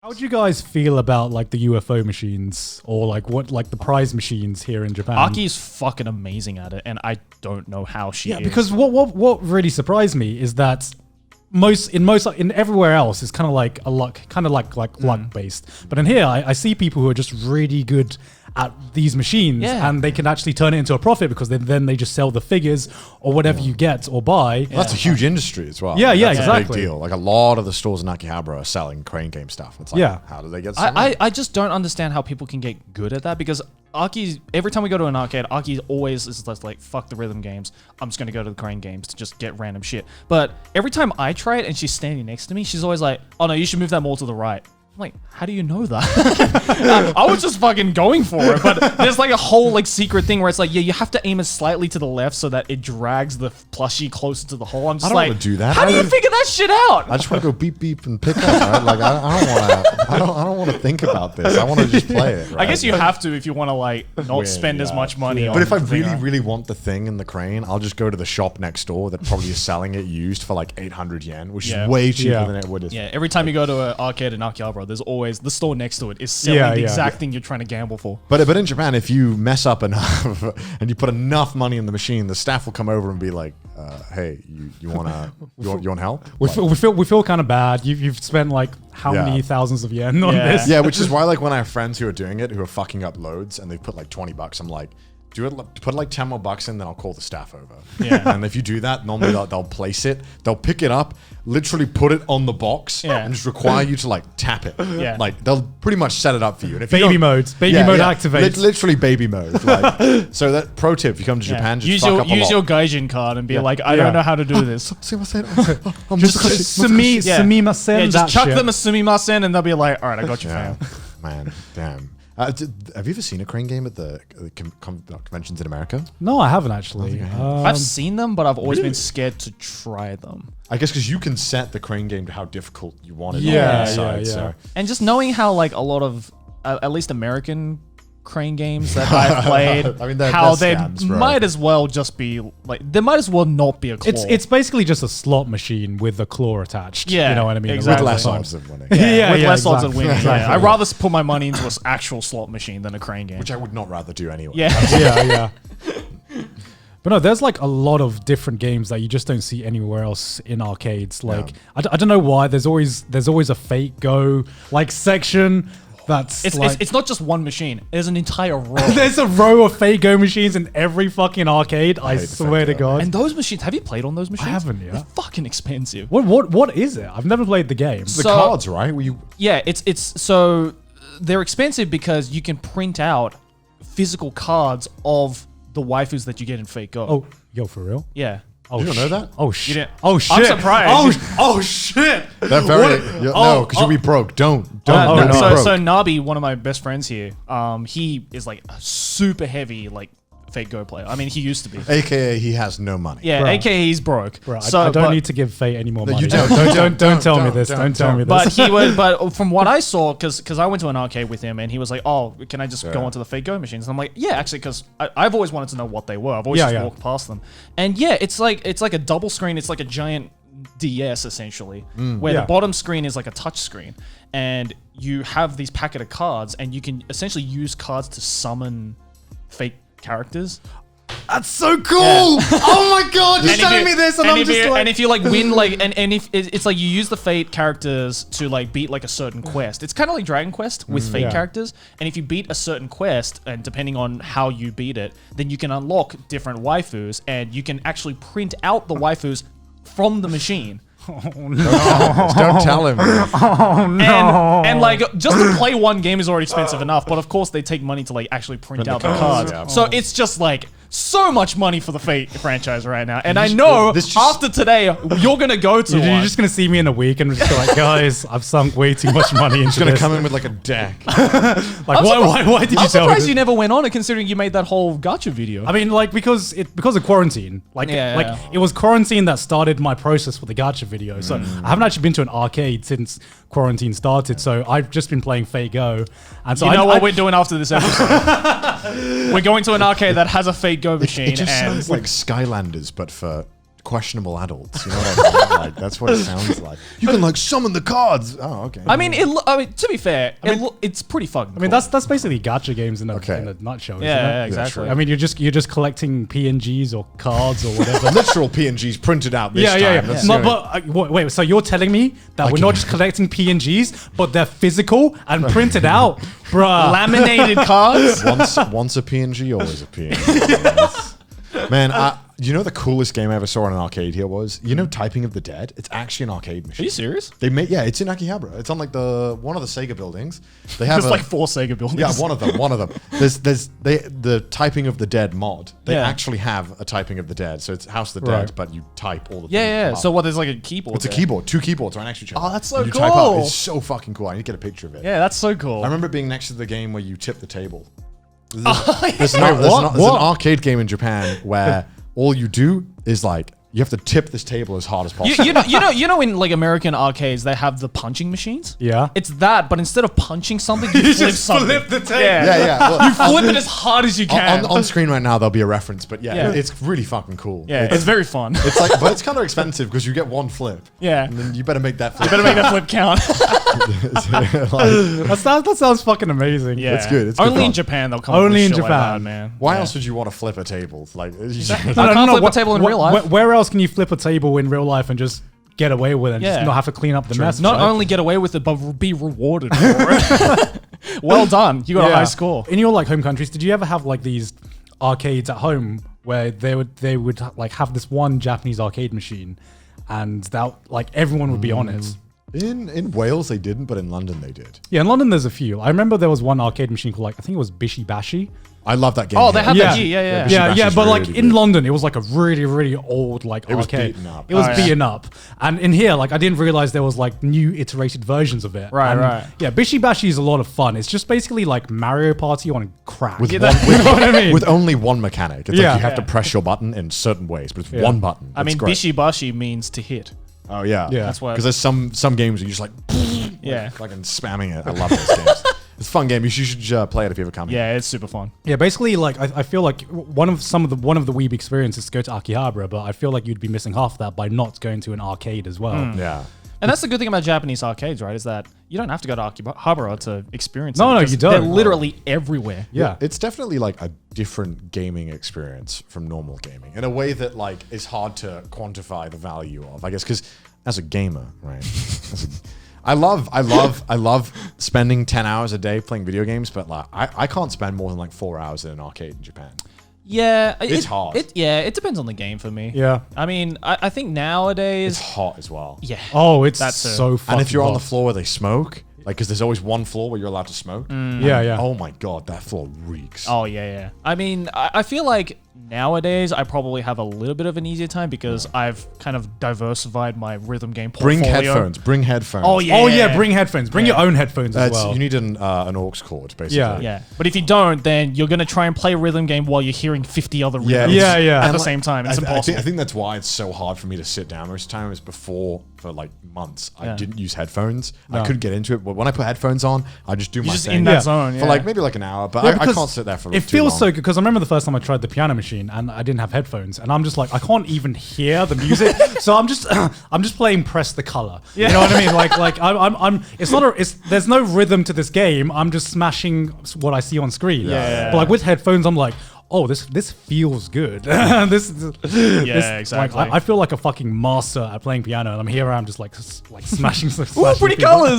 How would you guys feel about like the UFO machines or like the prize machines here in Japan? Aki is fucking amazing at it, and I don't know how she is. Yeah, because what really surprised me is that in everywhere else it's kind of like a luck, luck based. But in here, I see people who are just really good at these machines, and they can actually turn it into a profit because then they just sell the figures or whatever you get or buy. Well, that's a huge industry as well. Yeah, That's exactly. a big deal. Like a lot of the stores in Akihabara are selling crane game stuff. It's like, how do they get some money? I just don't understand how people can get good at that, because Aki's, every time we go to an arcade, Aki always is just like, fuck the rhythm games. I'm just going to go to the crane games to just get random shit. But every time I try it and she's standing next to me, she's always like, oh no, you should move that more to the right. I'm like, how do you know that? I was just fucking going for it, but there's like a whole like secret thing where it's like, yeah, you have to aim it slightly to the left so that it drags the plushie closer to the hole. I'm just I don't want to do that. How do you figure that shit out? I just want to go beep beep and pick up. Right? Like I don't want to think about this. I want to just play it. Right? I guess you have to if you want to like not spend as much money. But if I really want the thing in the crane, I'll just go to the shop next door that probably is selling it used for like 800 yen, which is way cheaper than it would. Yeah, every time you go to an arcade in Akihabara, there's always the store next to it is selling the exact thing you're trying to gamble for. But in Japan, if you mess up enough and you put enough money in the machine, the staff will come over and be like, "Hey, you want help?" We feel kind of bad. You've spent like how many thousands of yen on this? Yeah, which is why like when I have friends who are doing it who are fucking up loads and they put like $20, I'm like, put like 10 more bucks in, then I'll call the staff over. Yeah. And if you do that, normally they'll place it, they'll pick it up, literally put it on the box, and just require you to like tap it. Yeah. Like they'll pretty much set it up for you. And if baby mode activates. Literally baby mode. Like, so that pro tip: if you come to Japan, just use your Gaijin card and be like, I don't know how to do this. Sumimasen. Yeah, just chuck them a sumimasen, and they'll be like, all right, I got you, fam. Man, damn. Have you ever seen a crane game at the conventions in America? No, I haven't actually. I've seen them, but I've always been scared to try them. I guess because you can set the crane game to how difficult you want it. Yeah. And just knowing how like a lot of, at least American crane games that I've played, I mean, how they're they scams, bro. might as well just be like, there might as well not be a claw. It's basically just a slot machine with a claw attached. Yeah, you know what I mean. Exactly. With less odds of winning. With less odds of winning. Yeah. I'd rather put my money into an actual slot machine than a crane game, which I would not rather do anyway. Yeah. But no, there's like a lot of different games that you just don't see anywhere else in arcades. Like I don't know why. There's always a Fate Go like section. It's not just one machine. There's an entire row. There's a row of Fate Go machines in every fucking arcade. I swear to God. And those machines, have you played on those machines? I haven't yet. They're fucking expensive. What is it? I've never played the game. The cards, right? Yeah, it's so they're expensive because you can print out physical cards of the waifus that you get in Fate Go. Oh, yo, for real? Yeah. Oh, you don't know that? Oh shit! I'm surprised. Oh shit! They're very no, because you'll be broke. Don't. So Nabi, one of my best friends here, he is like a super heavy like Fate Go player. I mean, he used to be. AKA, he has no money. Yeah, Bro. AKA he's broke. Bro, I don't need to give Fate any more money. You Don't tell me this. Don't tell me this. But he would. But from what I saw, because I went to an arcade with him, and he was like, "Oh, can I just go onto the Fate Go machines?" And I'm like, "Yeah, actually," because I've always wanted to know what they were. I've always just walked past them, and yeah, it's like a double screen. It's like a giant DS essentially, where the bottom screen is like a touch screen, and you have these packet of cards, and you can essentially use cards to summon fake characters. That's so cool! Oh my God, you're telling me this, and I'm just like... And if you like win, like, and if it's like you use the Fate characters to like beat like a certain quest. It's kind of like Dragon Quest with Fate characters. And if you beat a certain quest, and depending on how you beat it, then you can unlock different waifus, and you can actually print out the waifus from the machine. Oh no! Don't tell him. Oh no! And like just to play one game is already expensive enough, but of course they take money to like actually print out the cards. Yeah. So it's just like so much money for the Fate franchise right now. And I know after today you're gonna go to You're just gonna see me in a week and just be like, guys, I've sunk way too much money into this. He's gonna come in with like a deck. Like why did you tell me? I'm surprised you never went on it, considering you made that whole Gacha video. I mean, like because of quarantine. It was quarantine that started my process for the Gacha video. So I haven't actually been to an arcade since quarantine started. So I've just been playing Fate Go. And so you know what we're doing after this episode? We're going to an arcade that has a Fate Go machine. It just sounds like Skylanders, but for questionable adults. You know what I mean? Like that's what it sounds like. You can like summon the cards. Oh, okay. I mean, to be fair, it's pretty fucking. I mean, cool. that's basically gacha games in a nutshell. Yeah, isn't it? exactly. I mean, you're just collecting PNGs or cards or whatever. literal PNGs printed out this time. Yeah. That's Wait, so you're telling me that we're not just collecting PNGs, but they're physical and printed out, bruh? Laminated cards. once a PNG, always a PNG. Man, you know the coolest game I ever saw in an arcade here was, you know, Typing of the Dead? It's actually an arcade machine. Are you serious? They made, yeah, it's in Akihabara. It's on like one of the Sega buildings. They have There's like 4 Sega buildings. Yeah, one of them. There's the Typing of the Dead mod. They actually have a Typing of the Dead. So it's House of the Dead, but you type all the things Yeah. up. So what? There's like a keyboard. It's a keyboard. 2 keyboards right next to each other. Oh, that's so And you type up. cool. It's so fucking cool. I need to get a picture of it. Yeah, that's so cool. I remember being next to the game where you tip the table. There's Wait, an arcade game in Japan where all you do is like you have to tip this table as hard as possible. You know, in like American arcades, they have the punching machines. Yeah. It's that, but instead of punching something, you flip something. flip the table. Yeah. Well, You flip it as hard as you can. on screen right now, there'll be a reference, but Yeah. it's really fucking cool. Yeah, it's very fun. It's like, but it's kind of expensive because you get one flip. Yeah. And then you better make that flip. Better make that flip count. That sounds fucking amazing. Yeah, It's good, it's good Only fun. in Japan they'll come. Only up with in shit like Japan. that, man. Why Yeah. else would you want to flip a table? Like, I can't flip a table in real life. Where else can you flip a table in real life and just get away with it and just not have to clean up the mess? Not right? only get away with it, but be rewarded for it. Well done. You got a high score. In your like home countries, did you ever have like these arcades at home where they would like have this one Japanese arcade machine, and that like everyone would be on it? in Wales they didn't, but in London they did. Yeah, in London there's a few. I remember there was one arcade machine called like I think it was Bishi Bashi. I love that game. Oh, they here. have Yeah. that. Yeah. Bishi Bashi's But like really in good. London, it was like a really, really old like It was arcade. beaten up. It was Oh, yeah. beaten up, and in here, like I didn't realize there was like new iterated versions of it. Right, And, right. Yeah, Bishi Bashi is a lot of fun. It's just basically like Mario Party on crack. With, Yeah, one, that- with, You know what I mean? with only one mechanic. It's Yeah. like you have to Yeah. press your button in certain ways, but it's Yeah. one button. I mean, It's great. Bishibashi means to hit. Oh yeah, Yeah. That's what. Because there's some games where you're just like, Yeah. fucking spamming it. I love those games. It's a fun game. You should play it if you ever come. Yeah, it's super fun. Yeah, basically, like I feel like one of the weeb experiences is to go to Akihabara, but I feel like you'd be missing half that by not going to an arcade as well. Yeah. And that's the good thing about Japanese arcades, right? Is that you don't have to go to Akihabara to experience it. No, because you don't. They're literally everywhere. Yeah. It's definitely like a different gaming experience from normal gaming in a way that like is hard to quantify the value of, I guess, because as a gamer, right? I love spending 10 hours a day playing video games, but like I can't spend more than like 4 hours in an arcade in Japan. Yeah, It's hard. It depends on the game for me. Yeah. I mean, I think nowadays. It's hot as well. Yeah. Oh, it's That's so fucking And if you're on the hot. floor where they smoke, like, because there's always one floor where you're allowed to smoke. Yeah. Oh my god, that floor reeks. Oh yeah. I mean, I feel like nowadays I probably have a little bit of an easier time because I've kind of diversified my rhythm game portfolio. Bring headphones. Oh yeah. Oh yeah, bring headphones. Bring your own headphones as well. You need an aux cord, basically. Yeah. Yeah, but if you don't, then you're gonna try and play a rhythm game while you're hearing 50 other Yeah, rhythms Yeah. at And the like, same time. It's I impossible. think that's why it's so hard for me to sit down. Most times before, for like months, I Yeah. didn't use headphones. I No. couldn't get into it. But when I put headphones on, I just do my just thing. in that Yeah. zone. Yeah. For like maybe like an hour, but Yeah, I because can't sit there for it too feels long. so good because I remember the first time I tried the piano machine and I didn't have headphones and I'm just like I can't even hear the music, so I'm just playing Press the Color. You know what I mean? Like I'm it's not there's no rhythm to this game. I'm just smashing what I see on screen. Yeah. But like with headphones, I'm like, oh, this feels good. Exactly. I feel like a fucking master at playing piano, and I'm here. I'm just like smashing. Ooh, pretty colors.